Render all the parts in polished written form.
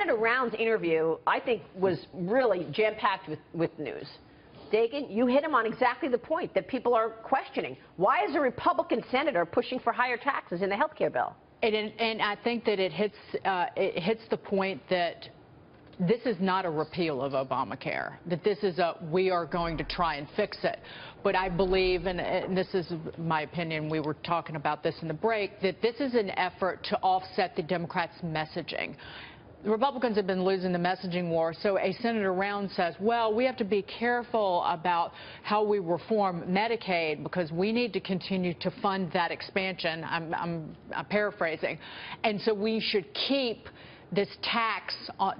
Senator Round's interview, I think, was really jam-packed with news. Dagan, you hit him on exactly the point that people are questioning. Why is a Republican senator pushing for higher taxes in the health care bill? And I think that it hits the point that this is not a repeal of Obamacare, that this is we are going to try and fix it. But I believe, and this is my opinion, we were talking about this in the break, that this is an effort to offset the Democrats' messaging. The Republicans have been losing the messaging war, so a Senator Round says, well, we have to be careful about how we reform Medicaid because we need to continue to fund that expansion. I'm paraphrasing. And so we should keep this tax,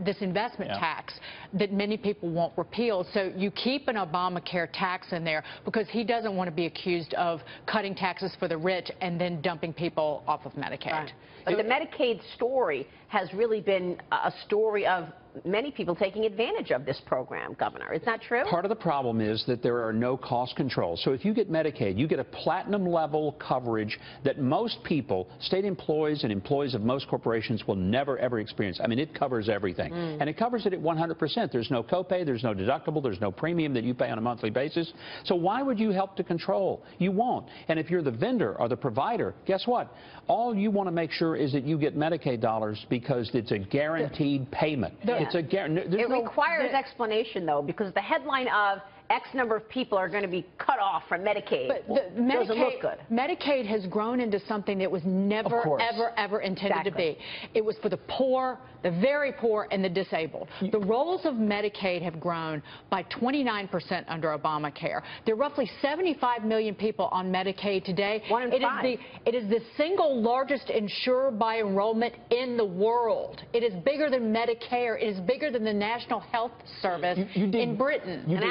this investment tax that many people won't repeal. So you keep an Obamacare tax in there because he doesn't want to be accused of cutting taxes for the rich and then dumping people off of Medicaid. Right. But the Medicaid story has really been a story of many people taking advantage of this program, Governor. Is that true? Part of the problem is that there are no cost controls. So if you get Medicaid, you get a platinum level coverage that most people, state employees and employees of most corporations, will never ever experience. I mean, it covers everything. And it covers it at 100%. There's no copay, there's no deductible, there's no premium that you pay on a monthly basis. So why would you help to control? You won't. And if you're the vendor or the provider, guess what? All you want to make sure is that you get Medicaid dollars because it's a guaranteed payment. It's a It requires explanation, though, because the headline of X number of people are going to be cut off from Medicaid doesn't look good. Medicaid has grown into something that was never, ever intended to be. It was for the poor, the very poor, and the disabled. The rolls of Medicaid have grown by 29% under Obamacare. There are roughly 75 million people on Medicaid today. 1 in 5. It is the single largest insurer by enrollment in the world. It is bigger than Medicare. It is bigger than the National Health Service in Britain. And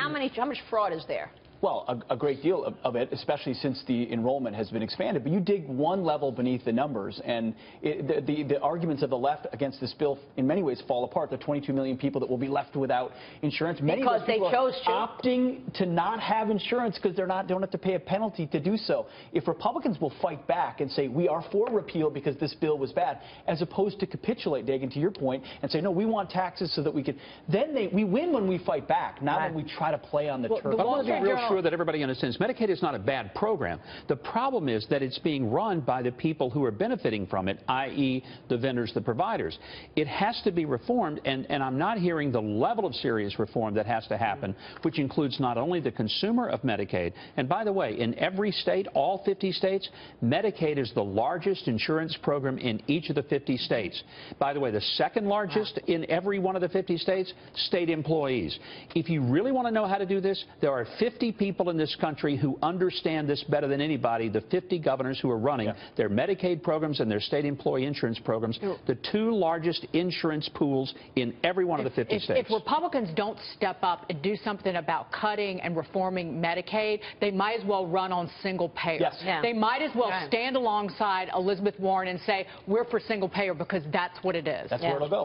how much fraud is there? Well, a great deal of it, especially since the enrollment has been expanded. But you dig one level beneath the numbers, and the arguments of the left against this bill in many ways fall apart. The 22 million people that will be left without insurance. Many because of those people they chose to. opting to not have insurance because don't have to pay a penalty to do so. If Republicans will fight back and say we are for repeal because this bill was bad, as opposed to capitulate, Dagan, to your point, and say no, we want taxes so that we can. Then we win when we fight back, not when we try to play on the turf. I want to be real sure that everybody understands Medicaid is not a bad program. The problem is that it's being run by the people who are benefiting from it, i.e. the vendors, the providers. It has to be reformed, and I'm not hearing the level of serious reform that has to happen, which includes not only the consumer of Medicaid, and by the way, in every state, all 50 states, Medicaid is the largest insurance program in each of the 50 states. By the way, the second largest in every one of the 50 states, state employees. If you really want to know how to do this, there are 50 people in this country who understand this better than anybody, the 50 governors who are running their Medicaid programs and their state employee insurance programs, the two largest insurance pools in every one of the 50 states. If Republicans don't step up and do something about cutting and reforming Medicaid, they might as well run on single payer. They might as well stand alongside Elizabeth Warren and say, we're for single payer because that's what it is. That's where it'll go.